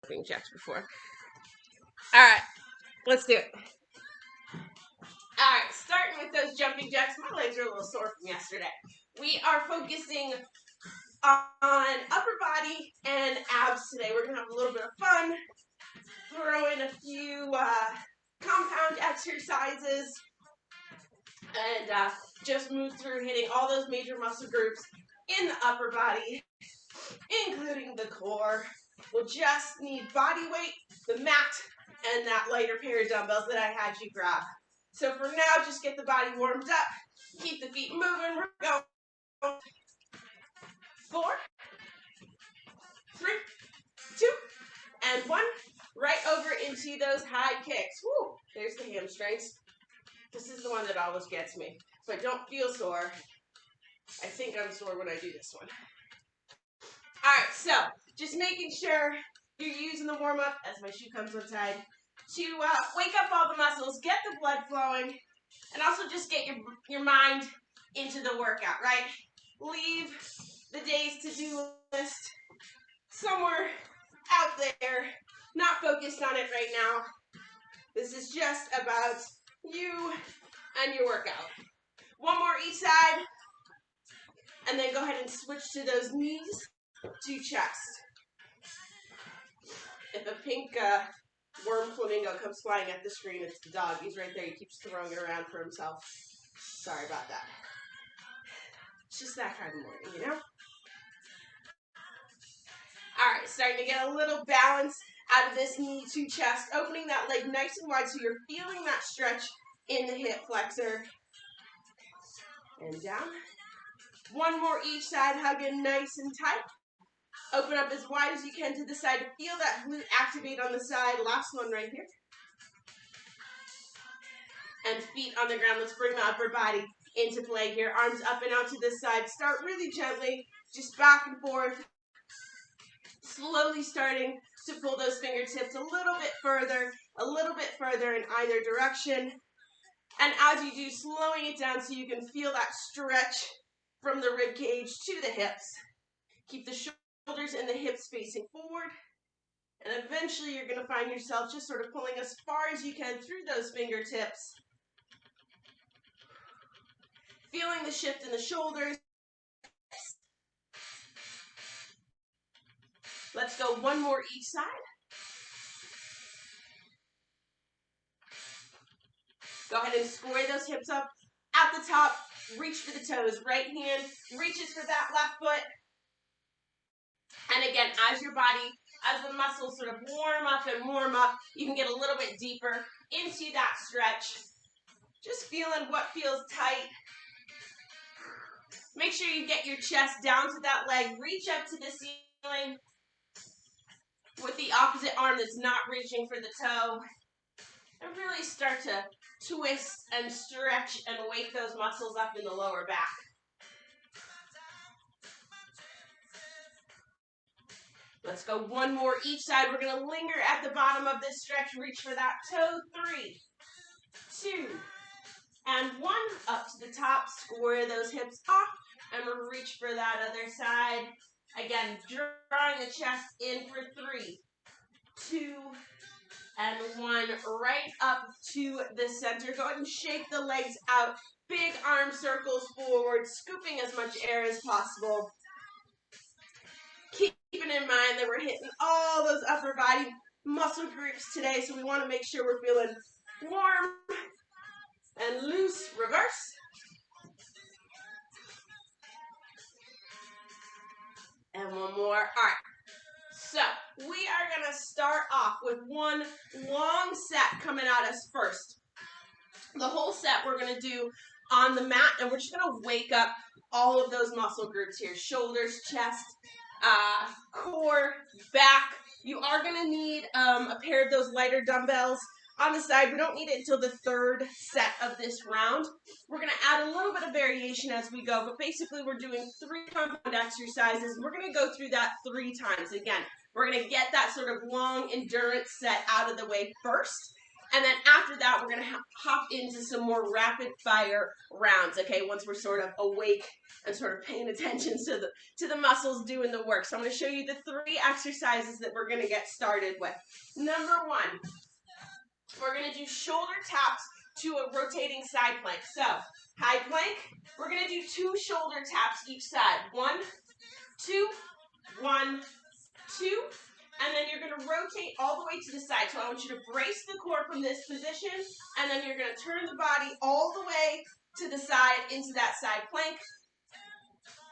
jumping jacks before. All right, let's do it. All right, starting with those jumping jacks. My legs are a little sore from yesterday. We are focusing on upper body and abs today. We're gonna have a little bit of fun, throw in a few compound exercises, and just move through hitting all those major muscle groups in the upper body, including the core. We'll just need body weight, the mat, and that lighter pair of dumbbells that I had you grab. So for now, just get the body warmed up, keep the feet moving. We're going 4, 3, 2, and 1. Right over into those high kicks. Woo! There's the hamstrings. This is the one that always gets me. So I don't feel sore. I think I'm sore when I do this one. All right, so just making sure you're using the warm-up, as my shoe comes untied, to wake up all the muscles, get the blood flowing, and also just get your mind into the workout, right? Leave the day's to-do list somewhere out there, not focused on it right now. This is just about you and your workout. One more each side, and then go ahead and switch to those knees to chest. If a pink worm flamingo comes flying at the screen, it's the dog. He's right there. He keeps throwing it around for himself. Sorry about that. It's just that kind of morning, you know? All right, starting to get a little balance out of this knee to chest, opening that leg nice and wide so you're feeling that stretch in the hip flexor. And down. One more each side, hugging nice and tight. Open up as wide as you can to the side. Feel that glute activate on the side. Last one right here. And feet on the ground. Let's bring the upper body into play here. Arms up and out to the side. Start really gently, just back and forth. Slowly starting to pull those fingertips a little bit further in either direction. And as you do, slowing it down so you can feel that stretch from the rib cage to the hips. Keep the shoulders and the hips facing forward. And eventually you're going to find yourself just sort of pulling as far as you can through those fingertips. Feeling the shift in the shoulders. Let's go one more each side. Go ahead and square those hips up at the top. Reach for the toes. Right hand reaches for that left foot. And again, as your body, as the muscles sort of warm up, you can get a little bit deeper into that stretch. Just feeling what feels tight. Make sure you get your chest down to that leg. Reach up to the ceiling with the opposite arm that's not reaching for the toe. And really start to twist and stretch and wake those muscles up in the lower back. Let's go one more each side. We're going to linger at the bottom of this stretch. Reach for that toe. 3, 2, and 1. Up to the top. Square those hips off. And we'll reach for that other side. Again, drawing the chest in for 3, 2, and 1. Right up to the center. Go ahead and shake the legs out. Big arm circles forward. Scooping as much air as possible. Keeping in mind that we're hitting all those upper body muscle groups today, so we want to make sure we're feeling warm and loose. Reverse. And one more. All right. So we are going to start off with one long set coming at us first. The whole set we're going to do on the mat, and we're just going to wake up all of those muscle groups here. Shoulders, chest, core, back. You are going to need a pair of those lighter dumbbells on the side. We don't need it until the third set of this round. We're going to add a little bit of variation as we go, but basically we're doing 3 compound exercises, and we're going to go through that 3 times. Again, we're going to get that sort of long endurance set out of the way first, And then after that, we're going to hop into some more rapid fire rounds, okay, once we're sort of awake and sort of paying attention to the muscles doing the work. So I'm going to show you the 3 exercises that we're going to get started with. Number 1, we're going to do shoulder taps to a rotating side plank. So high plank, we're going to do 2 shoulder taps each side. 1, 2, 1, 2. And then you're going to rotate all the way to the side. So I want you to brace the core from this position, and then you're going to turn the body all the way to the side into that side plank,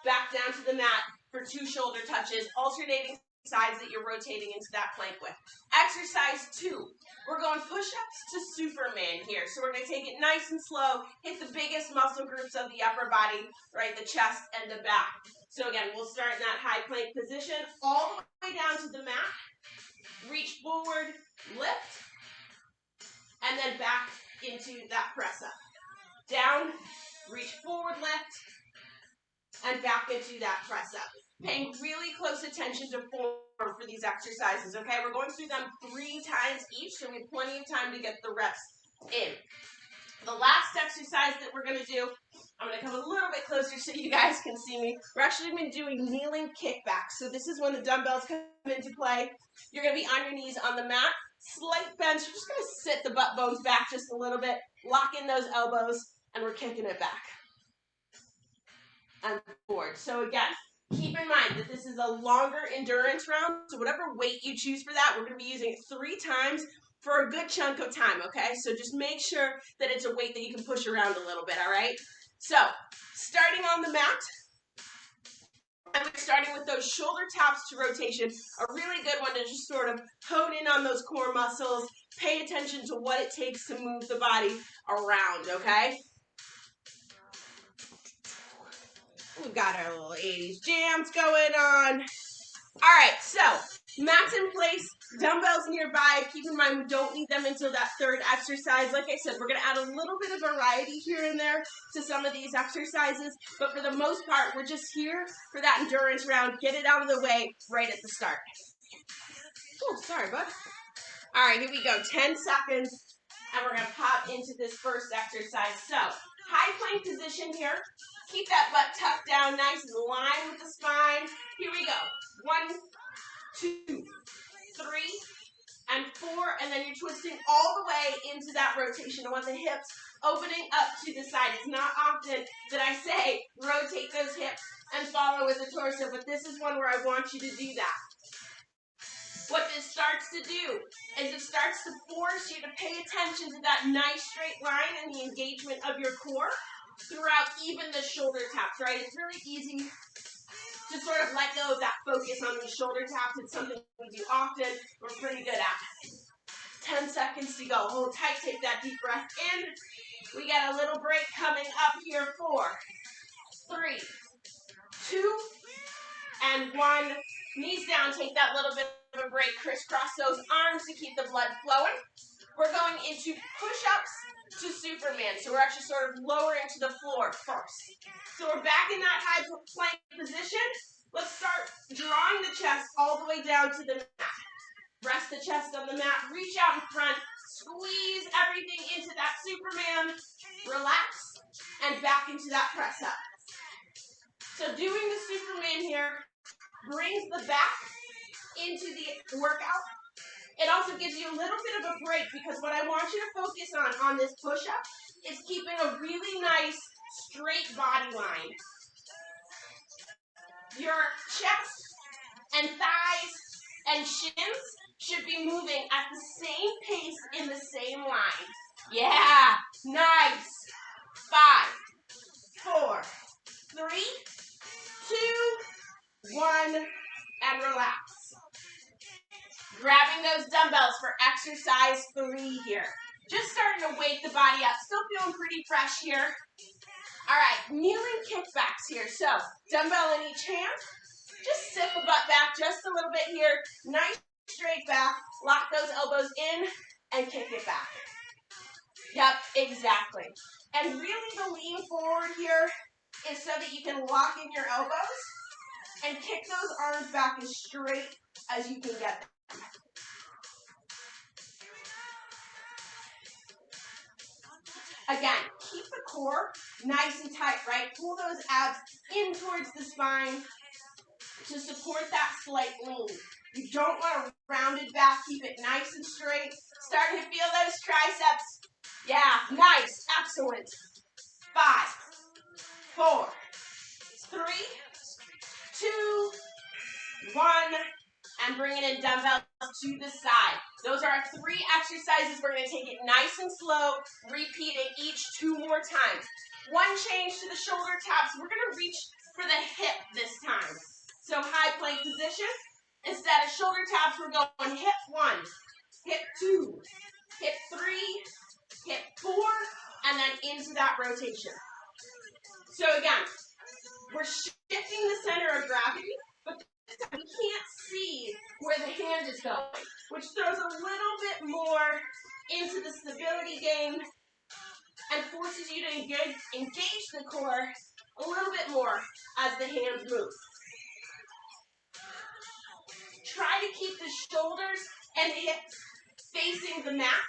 back down to the mat for 2 shoulder touches, alternating sides that you're rotating into that plank with. Exercise 2, we're going push-ups to Superman here. So we're going to take it nice and slow, hit the biggest muscle groups of the upper body, right, the chest and the back. So again, we'll start in that high plank position, all the way down to the mat, reach forward, lift, and then back into that press up. Down, reach forward, lift, and back into that press up. Paying really close attention to form for these exercises, okay? We're going through them 3 times each, so we have plenty of time to get the reps in. The last exercise that we're going to do, I'm going to come a little bit closer so you guys can see me. We're actually going to be doing kneeling kickbacks. So this is when the dumbbells come into play. You're going to be on your knees on the mat. Slight bench. You're just going to sit the butt bones back just a little bit. Lock in those elbows, and we're kicking it back. And forward. So again, keep in mind that this is a longer endurance round. So whatever weight you choose for that, we're going to be using it 3 times for a good chunk of time, okay? So just make sure that it's a weight that you can push around a little bit, all right? So, starting on the mat, and we're starting with those shoulder taps to rotation, a really good one to just sort of hone in on those core muscles, pay attention to what it takes to move the body around, okay? We've got our little 80s jams going on. All right, so mats in place, dumbbells nearby. Keep in mind, we don't need them until that 3rd exercise. Like I said, we're going to add a little bit of variety here and there to some of these exercises, but for the most part, we're just here for that endurance round. Get it out of the way right at the start. Oh, sorry, bud. All right, here we go. 10 seconds, and we're going to pop into this first exercise. So, high plank position here. Keep that butt tucked down nice and aligned with the spine. Here we go. 1, 2, 3, and 4, and then you're twisting all the way into that rotation. I want the hips opening up to the side. It's not often that I say rotate those hips and follow with the torso, but this is one where I want you to do that. What this starts to do is it starts to force you to pay attention to that nice straight line and the engagement of your core throughout even the shoulder taps, right? It's really easy to sort of let go of that focus on these shoulder taps. It's something we do often. We're pretty good at. 10 seconds to go. Hold tight. Take that deep breath in. We got a little break coming up here. 4, 3, 2, and 1. Knees down. Take that little bit of a break. Crisscross those arms to keep the blood flowing. We're going into push-ups to Superman. So we're actually sort of lowering to the floor first. So we're back in that high plank position. Let's start drawing the chest all the way down to the mat. Rest the chest on the mat. Reach out in front. Squeeze everything into that Superman. Relax. And back into that press up. So doing the Superman here brings the back into the workout. It also gives you a little bit of a break because what I want you to focus on this push-up is keeping a really nice straight body line. Your chest and thighs and shins should be moving at the same pace in the same line. Yeah, nice. 5, 4, 3, 2, 1, and relax. Grabbing those dumbbells for exercise 3 here. Just starting to wake the body up. Still feeling pretty fresh here. All right, kneeling kickbacks here. So, dumbbell in each hand. Just sit the butt back just a little bit here. Nice straight back. Lock those elbows in and kick it back. Yep, exactly. And really the lean forward here is so that you can lock in your elbows and kick those arms back as straight as you can get them. Again, keep the core nice and tight, right? Pull those abs in towards the spine to support that slight lean. You don't want a rounded back. Keep it nice and straight. Starting to feel those triceps. Yeah, nice. Excellent. 5, 4, 3, 2, 1. And bringing in dumbbells to the side. Those are our 3 exercises. We're going to take it nice and slow, repeating each 2 more times. One change to the shoulder taps. We're going to reach for the hip this time. So high plank position. Instead of shoulder taps, we're going hip 1, hip 2, hip 3, hip 4, and then into that rotation. So again, we're shifting the center of gravity, but this time we can't see where the hand is going, which throws a little bit more into the stability game and forces you to engage the core a little bit more as the hands move. Try to keep the shoulders and hips facing the mat,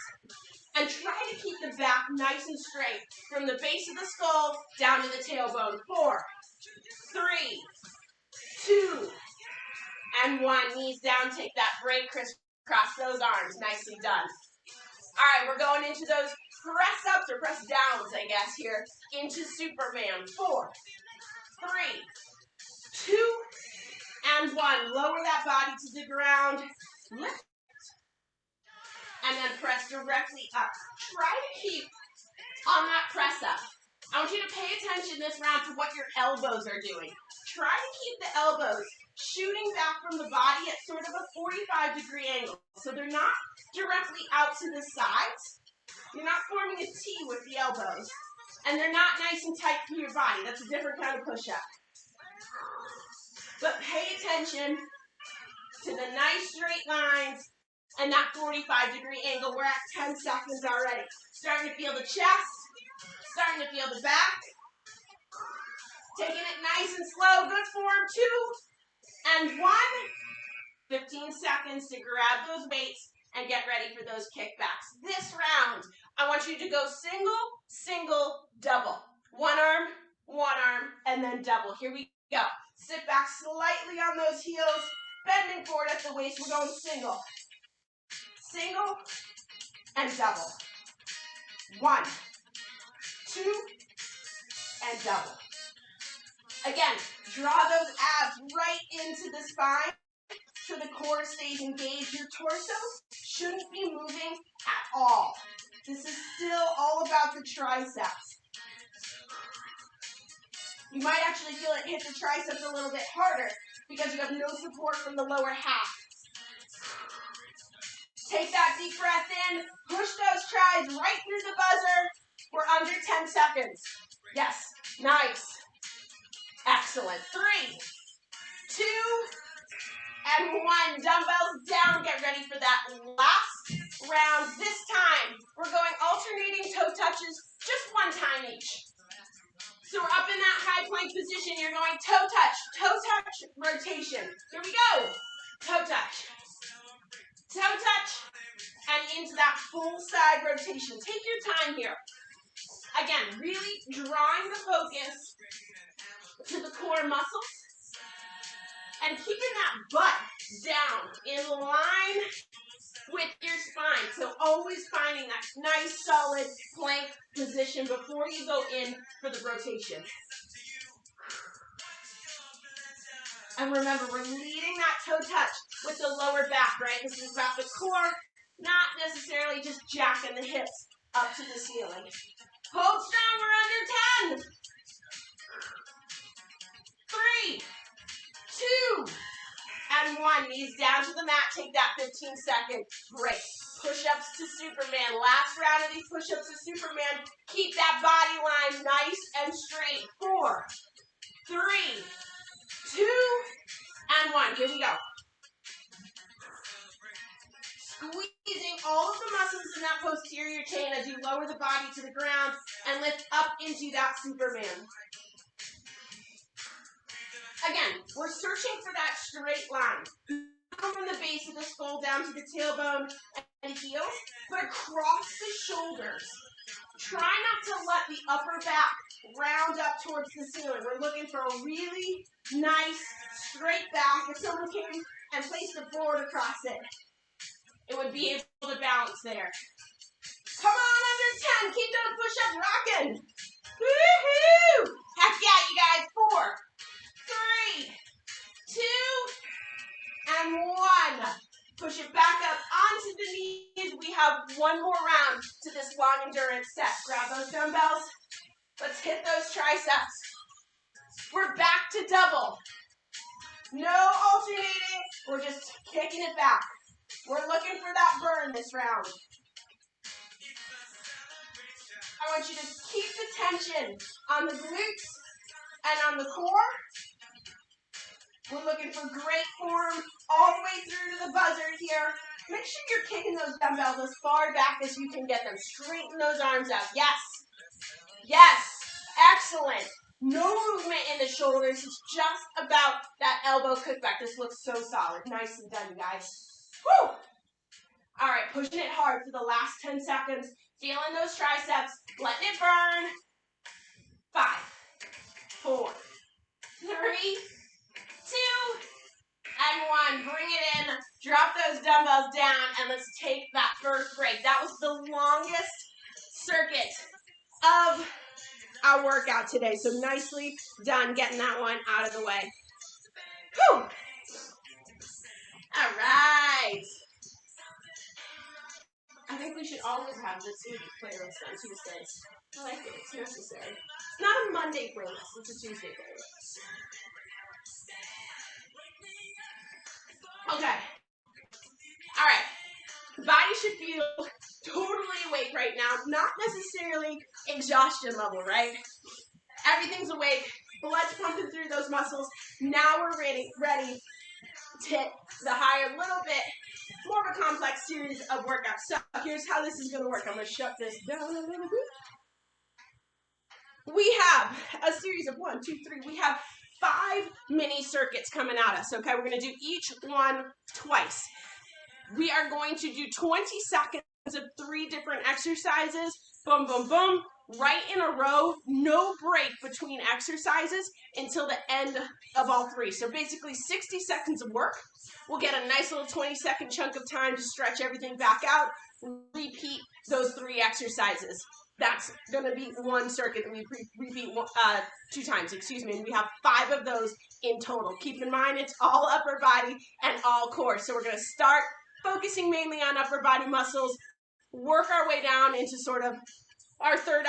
and try to keep the back nice and straight from the base of the skull down to the tailbone. 4, 3, 2, and 1. Knees down, take that break, crisscross those arms. Nicely done. All right, we're going into those press ups or press downs, I guess, here, into Superman. 4, 3, 2, and 1. Lower that body to the ground. Lift. And then press directly up. Try to keep on that press up. I want you to pay attention this round to what your elbows are doing. Try to keep the elbows shooting back from the body at sort of a 45-degree angle. So they're not directly out to the sides. You're not forming a T with the elbows. And they're not nice and tight through your body. That's a different kind of push-up. But pay attention to the nice straight lines and that 45-degree angle. We're at 10 seconds already. Starting to feel the chest. Starting to feel the back. Taking it nice and slow. Good form. 2 and 1. 15 seconds to grab those weights and get ready for those kickbacks. This round, I want you to go single, single, double. One arm, and then double. Here we go. Sit back slightly on those heels. Bending forward at the waist. We're going single. Single and double. 1, 2, and double. Again, draw those abs right into the spine so the core stays engaged. Your torso shouldn't be moving at all. This is still all about the triceps. You might actually feel it hit the triceps a little bit harder because you have no support from the lower half. Take that deep breath in. Push those tries right through the buzzer. We're under 10 seconds. Yes, nice. Excellent. 3, 2, and 1. Dumbbells down. Get ready for that last round. This time, we're going alternating toe touches just 1 time each. So we're up in that high plank position. You're going toe touch, rotation. Here we go. Toe touch, and into that full side rotation. Take your time here. Again, really drawing the focus to the core muscles and keeping that butt down in line with your spine. So always finding that nice solid plank position before you go in for the rotation. And remember, we're leading that toe touch with the lower back, right? This is about the core, not necessarily just jacking the hips up to the ceiling. Hold strong, we're under 10. 3, 2, and 1. Knees down to the mat. Take that 15-second break. Push-ups to Superman. Last round of these push-ups to Superman. Keep that body line nice and straight. 4, 3, 2, and 1. Here we go. Squeezing all of the muscles in that posterior chain as you lower the body to the ground and lift up into that Superman. Again, we're searching for that straight line. Come from the base of the skull down to the tailbone and the heels, but across the shoulders. Try not to let the upper back round up towards the ceiling. We're looking for a really nice straight back. If someone came and placed the board across it, it would be able to balance there. Come on, under 10. Keep those push-ups rocking. Woohoo! Heck yeah, you guys. 4, 3, 2, and 1. Push it back up onto the knees. We have one more round to this long endurance set. Grab those dumbbells. Let's hit those triceps. We're back to double. No alternating. We're just kicking it back. We're looking for that burn this round. I want you to keep the tension on the glutes and on the core. We're looking for great form all the way through to the buzzer here. Make sure you're kicking those dumbbells as far back as you can get them. Straighten those arms out. Yes. Yes. Excellent. No movement in the shoulders. It's just about that elbow kickback. This looks so solid. Nicely done, you guys. Woo! All right, pushing it hard for the last 10 seconds. Feeling those triceps. Letting it burn. 5, 4, 3, 2, and 1. Bring it in. Drop those dumbbells down, and let's take that first break. That was the longest circuit of our workout today. So nicely done getting that one out of the way. Whew. All right. I think we should always have this playlist on Tuesdays. I like it. It's necessary. It's not a Monday playlist. It's a Tuesday playlist. Okay. All right. Body should feel totally awake right now. Not necessarily exhaustion level, right? Everything's awake. Blood's pumping through those muscles. Now we're ready to hit the higher, little bit more of a complex series of workouts. So here's how this is going to work. I'm going to shut this down a little bit. We have a series of 1, 2, 3. We have 5 mini circuits coming at us, okay? We're going to do each one twice. We are going to do 20 seconds of 3 different exercises. Boom, boom, boom. Right in a row. No break between exercises until the end of all 3. So basically 60 seconds of work. We'll get a nice little 20-second chunk of time to stretch everything back out. Repeat those 3 exercises. That's going to be one circuit that we repeat 2 times, and we have 5 of those in total. Keep in mind, it's all upper body and all core. So we're going to start focusing mainly on upper body muscles, work our way down into sort of our third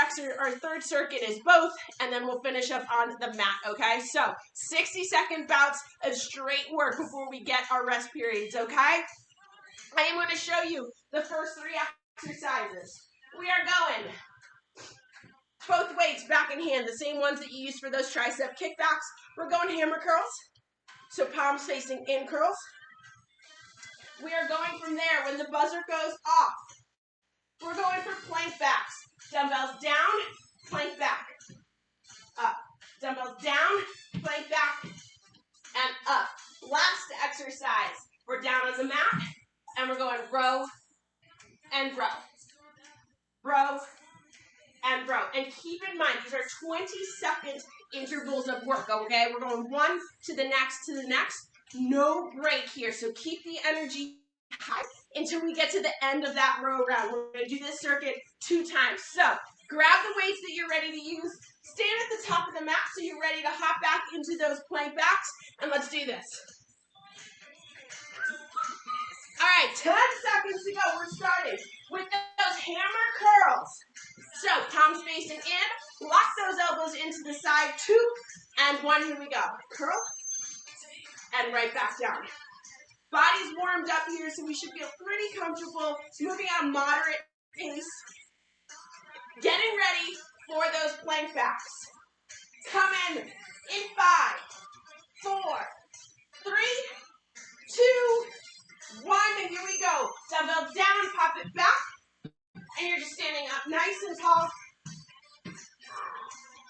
circuit is both, and then we'll finish up on the mat, okay? So 60-second bouts of straight work before we get our rest periods, okay? I am going to show you the first 3 exercises. We are going both weights back in hand, the same ones that you use for those tricep kickbacks. We're going hammer curls, so palms facing in curls. We are going from there. When the buzzer goes off, we're going for plank backs. Dumbbells down, plank back, up. Dumbbells down, plank back, and up. Last exercise, we're down on the mat, and we're going row and row. Row and row. And keep in mind, these are 20-second intervals of work, okay? We're going one to the next, no break here. So keep the energy high until we get to the end of that row round. We're going to do this circuit 2 times. So grab the weights that you're ready to use. Stand at the top of the mat so you're ready to hop back into those plank backs. And let's do this. All right, 10 seconds to go. We're starting with those hammer curls. So palms facing in. Lock those elbows into the side. 2 and 1. Here we go. Curl and right back down. Body's warmed up here, so we should feel pretty comfortable moving at a moderate pace. Getting ready for those plank backs. Come in 5, 4, 3, 2, 1, and here we go. Dumbbells down, pop it back, and you're just standing up nice and tall.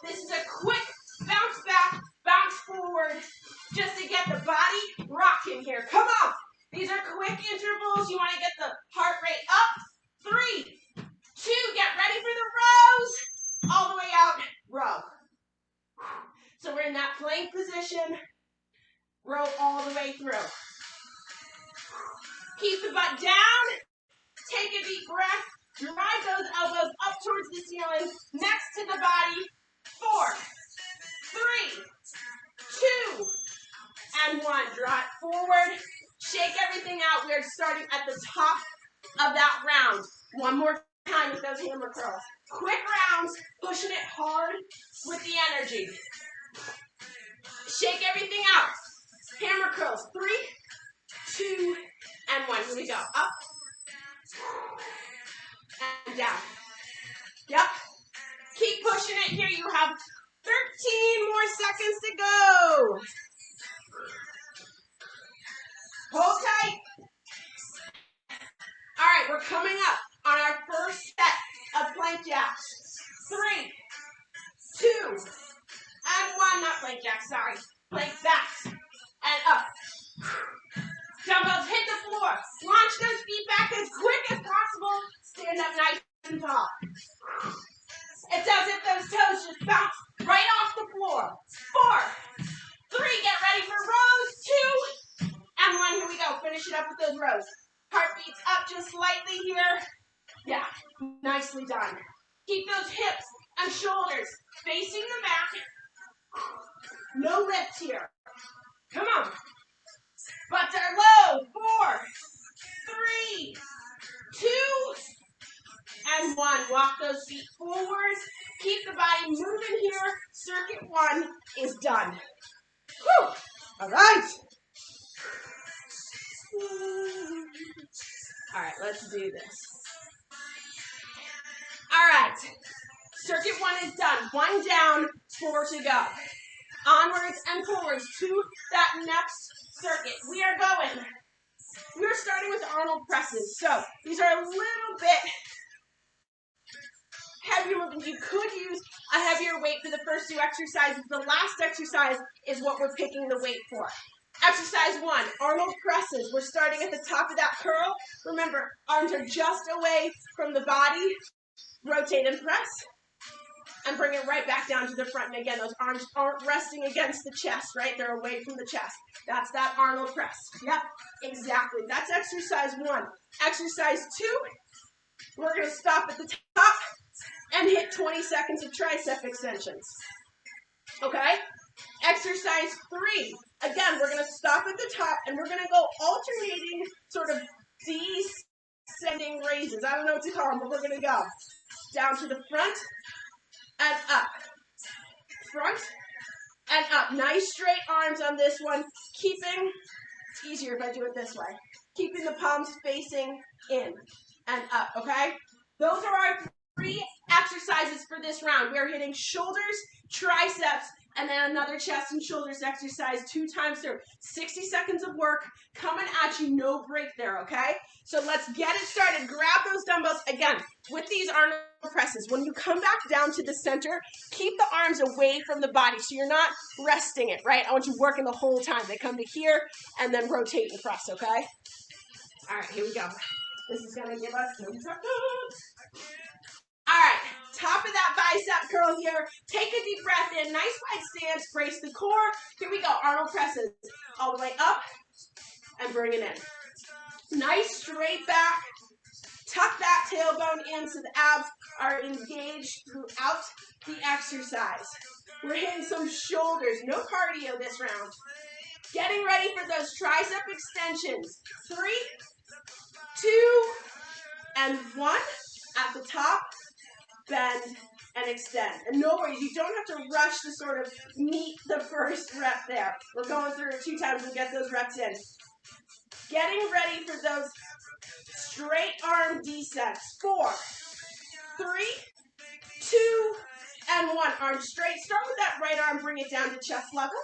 This is a quick bounce back, bounce forward, just to get the body rocking here. Come on. These are quick intervals. You want to get the heart rate up. 3, 2, get ready for the feeling next to the body. 4, 3, 2, and 1. Draw it forward. Shake everything out. We're starting at the top of that round. One more time with those hammer curls. Quick rounds, pushing it hard with the energy. Shake everything out. Hammer curls. 3, 2, and 1. Here we go. Up and down. Yep. Keep pushing it here. You have 13 more seconds to go. Hold tight. All right, we're coming up on our first set of plank jacks. 3, 2, and 1. Not plank jacks, sorry. Plank backs. And up. Dumbbells hit the floor. Launch those feet back as quick as possible. Stand up nice and tall. It's as if those toes just bounce right off the floor. 4, 3, get ready for rows. 2, and 1. Here we go. Finish it up with those rows. Heartbeats up just slightly here. Yeah, nicely done. Keep those hips and shoulders facing the back. No lift here. Come on. Butts are low. 4, 3, 2, and 1. Walk those feet forwards. Keep the body moving here. Circuit 1 is done. Whew. All right. All right, let's do this. All right. Circuit 1 is done. 1 down, 4 to go. Onwards and forwards to that next circuit. We're starting with Arnold presses. So these are a little bit heavier movement. You could use a heavier weight for the first 2 exercises. The last exercise is what we're picking the weight for. Exercise 1, Arnold presses. We're starting at the top of that curl. Remember, arms are just away from the body. Rotate and press. And bring it right back down to the front. And again, those arms aren't resting against the chest, right? They're away from the chest. That's that Arnold press. Yep, exactly. That's exercise 1. Exercise 2, we're going to stop at the top and hit 20 seconds of tricep extensions. Okay? Exercise 3, again, we're going to stop at the top and we're going to go alternating sort of descending raises. I don't know what to call them, but we're going to go down to the front and up. Front and up. Nice straight arms on this one. It's easier if I do it this way. Keeping the palms facing in and up, okay? Those are our 3 exercises for this round. We are hitting shoulders, triceps, and then another chest and shoulders exercise 2 times through. 60 seconds of work coming at you, no break there, okay? So let's get it started. Grab those dumbbells. Again, with these Arnold presses, when you come back down to the center, keep the arms away from the body so you're not resting it, right? I want you working the whole time. They come to here and then rotate and press, okay? All right, here we go. This is going to give us 10 seconds. All right, top of that bicep curl here. Take a deep breath in. Nice wide stance. Brace the core. Here we go. Arnold presses. All the way up and bring it in. Nice straight back. Tuck that tailbone in so the abs are engaged throughout the exercise. We're hitting some shoulders. No cardio this round. Getting ready for those tricep extensions. 3, 2, and 1. At the top, bend and extend. And no worries, you don't have to rush to sort of meet the first rep there. We're going through it 2 times to get those reps in. Getting ready for those straight arm descents. 4, 3, 2, and 1. Arms straight. Start with that right arm, bring it down to chest level.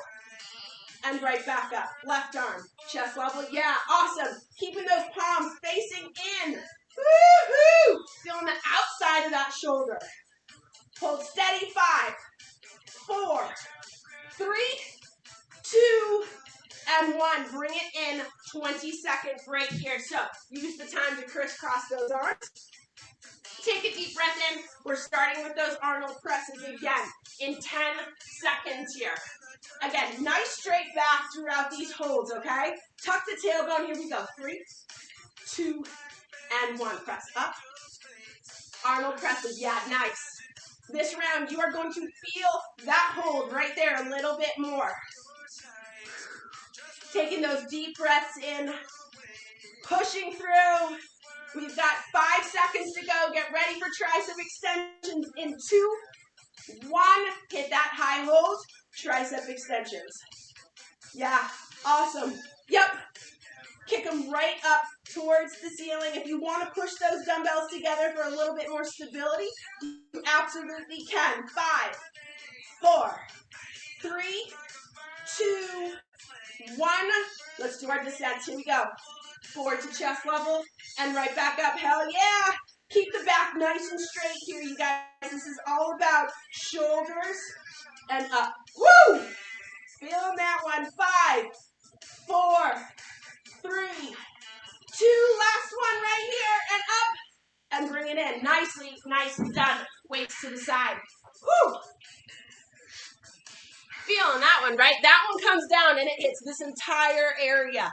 And right back up. Left arm, chest level. Yeah, awesome. Keeping those palms facing in. Woo-hoo! Feeling the outside of that shoulder. Hold steady. 5, 4, 3, 2, and 1. Bring it in. 20-second break here. So use the time to crisscross those arms. Take a deep breath in. We're starting with those Arnold presses again in 10 seconds here. Again, nice straight back throughout these holds, okay? Tuck the tailbone. Here we go. 3, 2, and 1. Press up. Arnold presses. Yeah, nice. This round, you are going to feel that hold right there a little bit more. Taking those deep breaths in, pushing through. We've got 5 seconds to go. Get ready for tricep extensions in 2, 1. Hit that high hold, tricep extensions. Yeah, awesome. Yep. Kick them right up towards the ceiling. If you want to push those dumbbells together for a little bit more stability, you absolutely can. 5, 4, 3, 2, 1. Let's do our descents. Here we go. Forward to chest level and right back up. Hell yeah. Keep the back nice and straight here, you guys. This is all about shoulders and up. Woo! Feeling that one. 5, 4, 3, 2. Last one right here and up. And bring it in. Nicely done. Weights to the side. Woo! Feeling that one, right? That one comes down and it hits this entire area.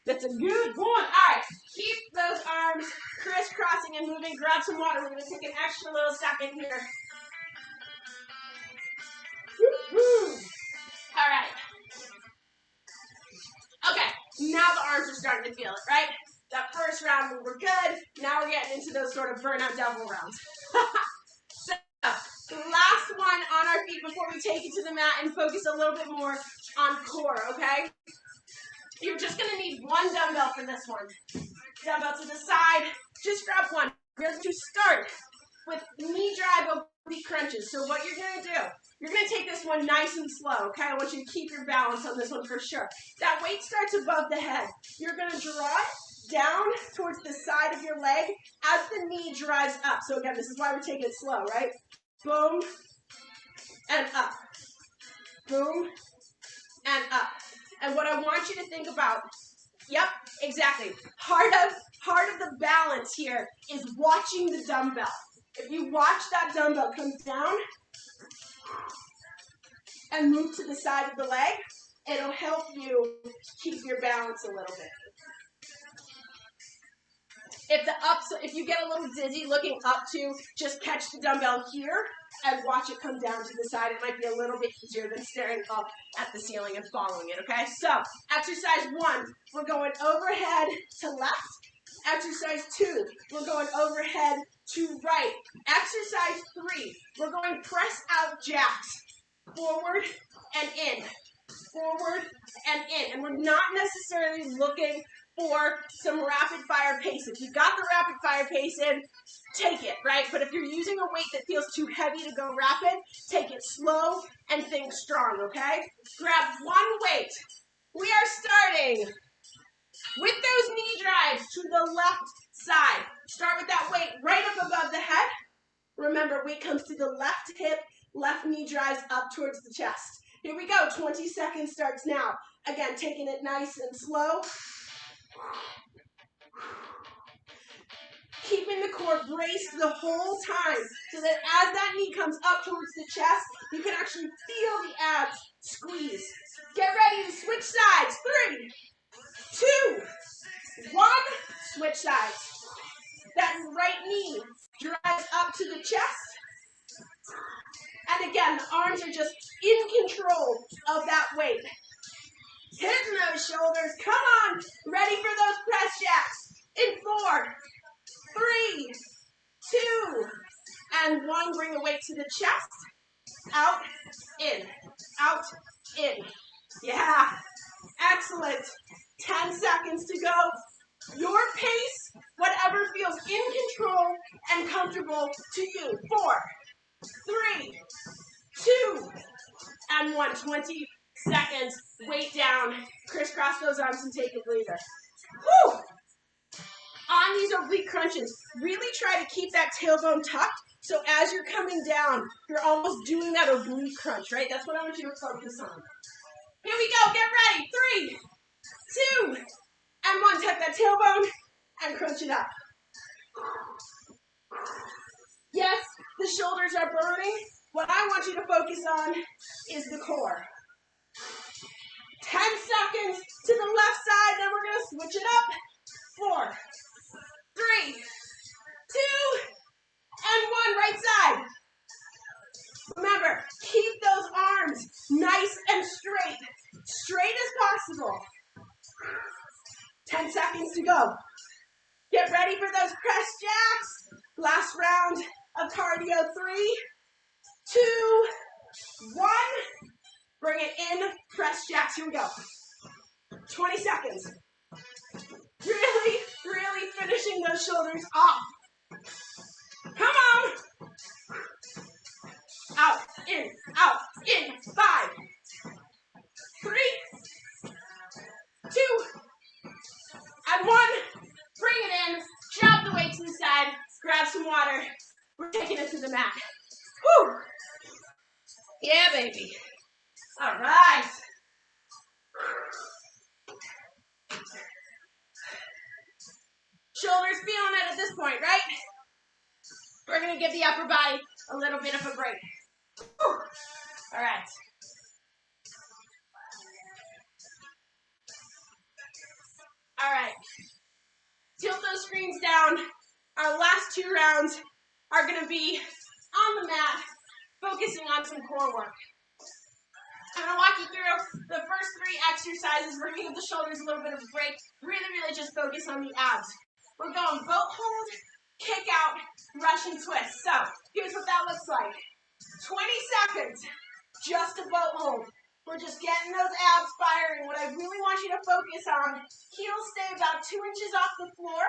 That's a good one. All right, keep those arms crisscrossing and moving. Grab some water. We're going to take an extra little second here. Woo-hoo. All right. Okay, now the arms are starting to feel it, right? That first round we were good. Now we're getting into those sort of burnout devil rounds. So, last one on our feet before we take it to the mat and focus a little bit more on core, okay? You're just going to need 1 dumbbell for this one. Dumbbell to the side. Just grab one. We're going to start with knee drive oblique crunches. So what you're going to do, you're going to take this one nice and slow, okay? I want you to keep your balance on this one for sure. That weight starts above the head. You're going to draw it down towards the side of your leg as the knee drives up. So again, this is why we're taking it slow, right? Boom and up. Boom and up. And what I want you to think about, yep, exactly. Part of the balance here is watching the dumbbell. If you watch that dumbbell come down and move to the side of the leg, it'll help you keep your balance a little bit. If you get a little dizzy looking up to, just catch the dumbbell here and watch it come down to the side. It might be a little bit easier than staring up at the ceiling and following it, okay? So, exercise 1, we're going overhead to left. Exercise 2, we're going overhead to right. Exercise 3, we're going press out jacks. Forward and in. Forward and in. And we're not necessarily looking for some rapid fire pace. If you got the rapid fire pace in, take it, right? But if you're using a weight that feels too heavy to go rapid, take it slow and think strong, okay? Grab one weight. We are starting with those knee drives to the left side. Start with that weight right up above the head. Remember, weight comes to the left hip, left knee drives up towards the chest. Here we go, 20 seconds starts now. Again, taking it nice and slow. Keeping the core braced the whole time so that as that knee comes up towards the chest, you can actually feel the abs squeeze. Get ready to switch sides. 3, 2, 1. Switch sides. That right knee drives up to the chest. And again, the arms are just in control of that weight. Hitting those shoulders. Come on. Ready for those press jacks. In 4, 3, 2, and 1. Bring the weight to the chest. Out, in. Out, in. Yeah. Excellent. 10 seconds to go. Your pace, whatever feels in control and comfortable to you. 4, 3, 2, and 1. 20 seconds. Weight down. Crisscross those arms and take a breather. Whew. On these oblique crunches, really try to keep that tailbone tucked. So as you're coming down, you're almost doing that oblique crunch, right? That's what I want you to focus on. Here we go. Get ready. 3, 2, and 1. Tuck that tailbone and crunch it up. Yes, the shoulders are burning. What I want you to focus on is the core. 10 seconds to the left side, then we're going to switch it up. 4, 3, 2, and 1. Right side. Last round of cardio. 3, 2, 1. Bring it in, press jacks. Here we go. 20 seconds. Really, really finishing those shoulders off. Come on. Out, in, 5, 3, 2, and 1. Bring it in, jab the weight to the side, grab some water. We're taking it to the mat. Whew. Yeah, baby. All right. Shoulders feeling it at this point, right? We're going to give the upper body a little bit of a break. Whew. All right. All right. Tilt those screens down. Our last 2 rounds are going to be on the mat, focusing on some core work. I'm going to walk you through the first 3 exercises. We're going to give the shoulders a little bit of a break. Really, really just focus on the abs. We're going boat hold, kick out, Russian twist. So here's what that looks like. 20 seconds, just a boat hold. We're just getting those abs firing. What I really want you to focus on, heels stay about 2 inches off the floor.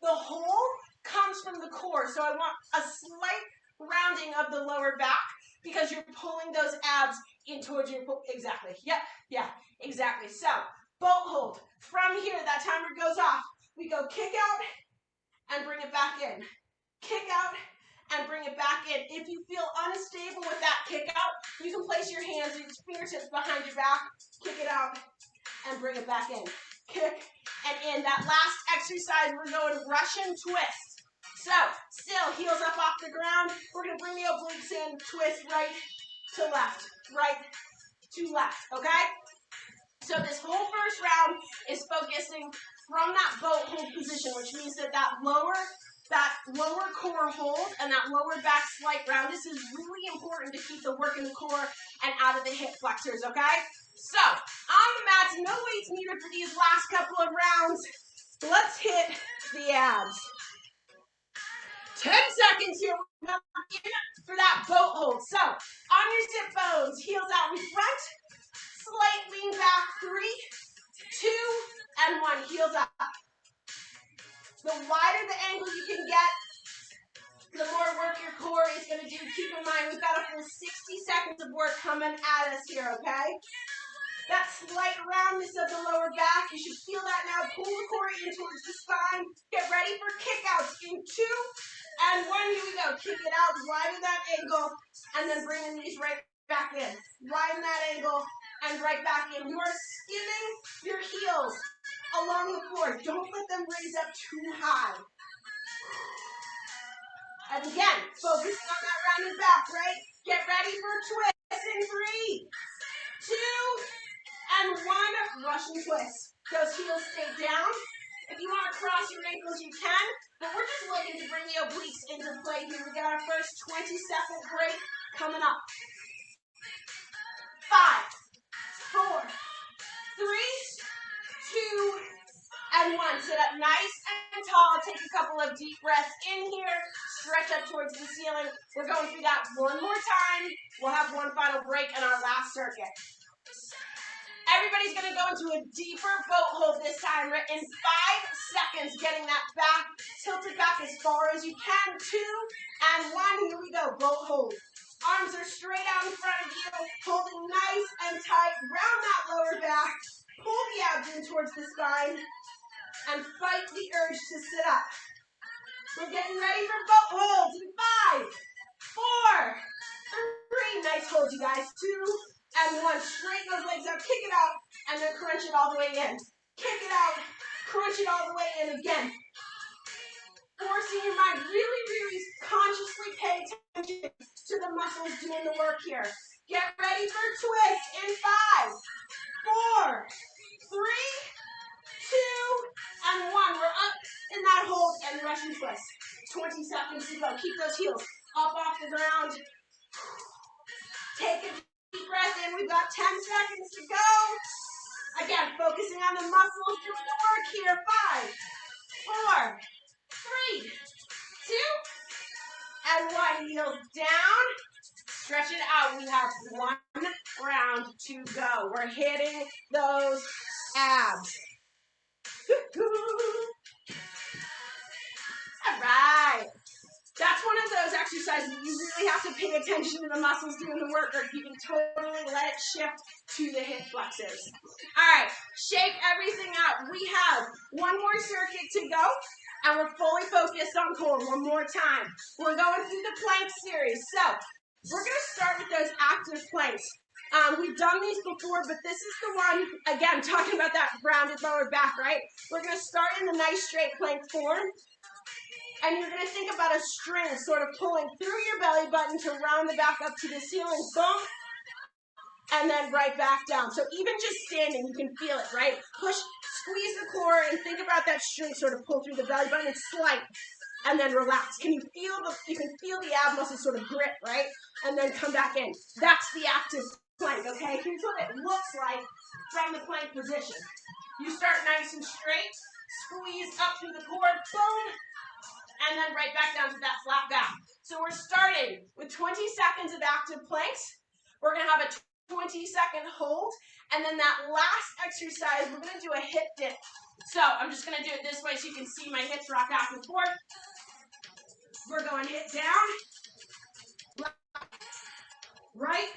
The hold comes from the core. So I want a slight rounding of the lower back because you're pulling those abs in towards your, exactly. Yep, yeah, exactly. So boat hold. From here, that timer goes off. We go kick out and bring it back in. Kick out and bring it back in. If you feel unstable with that kick out, you can place your hands and your fingertips behind your back, kick it out, and bring it back in. Kick and in. That last exercise, we're going Russian twist. So, still, heels up off the ground. We're going to bring the obliques in, twist right to left, okay? So this whole first round is focusing from that boat hold position, which means that lower core hold and that lower back slight round. This is really important to keep the work in the core and out of the hip flexors, okay? So, on the mats, no weights needed for these last couple of rounds. Let's hit the abs. 10 seconds here for that boat hold. So, on your sit bones, heels out in front, slight lean back, 3, 2, and 1, heels up. The wider the angle you can get, the more work your core is going to do. Keep in mind, we've got a full 60 seconds of work coming at us here, okay? That slight roundness of the lower back, you should feel that now. Pull the core in towards the spine. Get ready for kickouts in 2 and 1. Here we go. Kick it out, widen that angle, and then bring the knees right back in. Widen that angle and right back in. You are skimming your heels along the floor. Don't let them raise up too high. And again, focusing on that rounded back, right? Get ready for twist in 3, 2, and 1. Russian twist. Those heels stay down. If you want to cross your ankles, you can. But we're just looking to bring the obliques into play here. We got our first 20-second break coming up. 5, 4, 3, 2, and 1. Sit up nice and tall. Take a couple of deep breaths in here. Stretch up towards the ceiling. We're going through that one more time. We'll have one final break in our last circuit. Everybody's going to go into a deeper boat hold this time. In 5 seconds, getting that back, tilted back as far as you can. 2 and 1. Here we go. Boat hold. Arms are straight out in front of you. Holding nice and tight. Round that lower back. Pull the abs in towards the spine. And fight the urge to sit up. We're getting ready for boat holds in 5, 4, 3. Nice hold, you guys. 2 and 1. Straighten those legs up. Kick it out. And then crunch it all the way in. Kick it out. Crunch it all the way in again. Forcing your mind. Really, really consciously pay attention to the muscles doing the work here. Get ready for twist in 5, 4, 3, 2, and 1. We're up in that hold and the Russian twist. 20 seconds to go. Keep those heels up off the ground. Take a deep breath in. We've got 10 seconds to go. Again, focusing on the muscles doing the work here. 5, 4, 3, 2, and one. Heels down. Stretch it out. We have one round to go. We're hitting those abs. All right. That's one of those exercises you really have to pay attention to the muscles doing the work, or you can totally let it shift to the hip flexors. All right, shake everything out. We have one more circuit to go, and we're fully focused on core. One more time. We're going through the plank series. So we're going to start with those active planks. We've done these before, but this is the one, again, talking about that rounded lower back, right? We're going to start in the nice straight plank form. And you're going to think about a string sort of pulling through your belly button to round the back up to the ceiling, boom, and then right back down. So even just standing, you can feel it, right? Push, squeeze the core, and think about that string sort of pull through the belly button and slide, and then relax. You can feel the ab muscles sort of grip, right? And then come back in. That's the active plank, okay? Here's what it looks like from the plank position. You start nice and straight, squeeze up through the core, boom, and then right back down to that flat back. So we're starting with 20 seconds of active planks. We're going to have a 20-second hold, and then that last exercise, we're going to do a hip dip. So I'm just going to do it this way so you can see my hips rock back and forth. We're going hip down, left, right,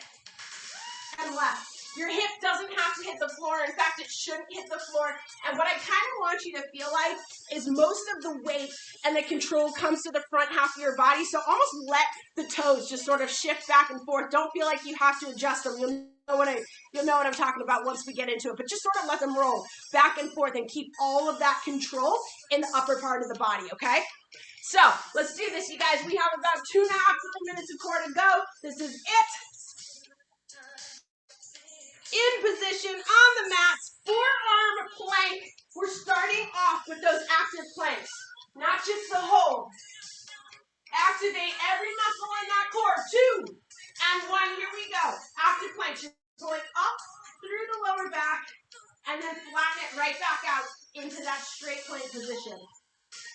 and left. Your hip doesn't have to hit the floor. In fact, it shouldn't hit the floor. And what I kind of want you to feel like is most of the weight and the control comes to the front half of your body. So almost let the toes just sort of shift back and forth. Don't feel like you have to adjust them. You'll know what I'm talking about once we get into it. But just sort of let them roll back and forth and keep all of that control in the upper part of the body, okay? So let's do this, you guys. We have about 2.5 minutes of core to go. This is it. In position on the mats, forearm plank. We're starting off with those active planks, not just the hold. Activate every muscle in that core. 2 and 1. Here we go. Active planks. You're pulling up through the lower back and then flatten it right back out into that straight plank position.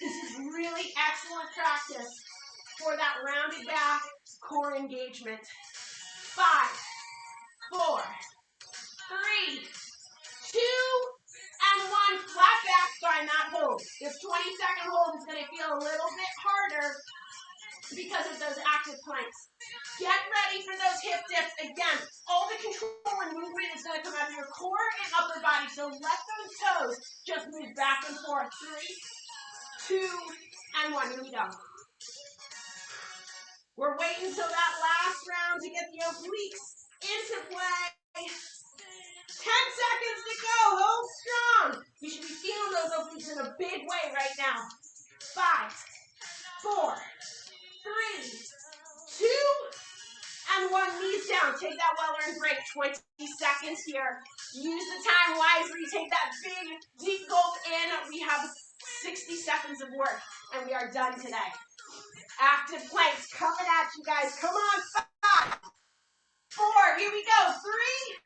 This is really excellent practice for that rounded back core engagement. 5, 4, 3, 2, and 1. Flat back, find that hold. This 20-second hold is going to feel a little bit harder because of those active planks. Get ready for those hip dips. Again, all the control and movement is going to come out of your core and upper body. So let those toes just move back and forth. 3, 2, and 1. Here we go. We're waiting until that last round to get the obliques into play. 10 seconds to go. Hold strong. You should be feeling those obliques in a big way right now. 5, 4, 3, 2, and 1. Knees down. Take that well-earned break. 20 seconds here. Use the time wisely. Take that big, deep gulp in. We have 60 seconds of work, and we are done today. Active planks coming at you guys. Come on. 5, 4. Here we go. 3,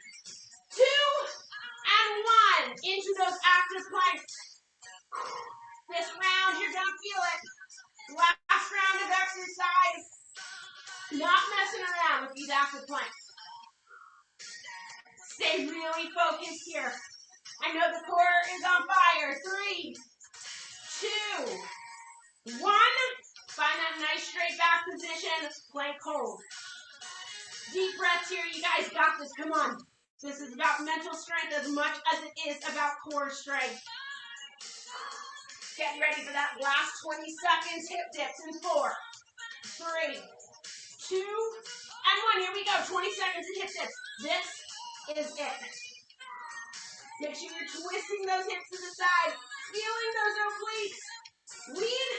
2, and 1. Into those active planks. This round, you're going to feel it. Last round of exercise. Not messing around with these active planks. Stay really focused here. I know the core is on fire. 3, 2, 1. Find that nice straight back position. Plank hold. Deep breaths here. You guys got this. Come on. This is about mental strength as much as it is about core strength. Get ready for that last 20 seconds. Hip dips in 4, 3, 2, and 1. Here we go. 20 seconds of hip dips. This is it. Make sure you're twisting those hips to the side. Feeling those obliques. Lean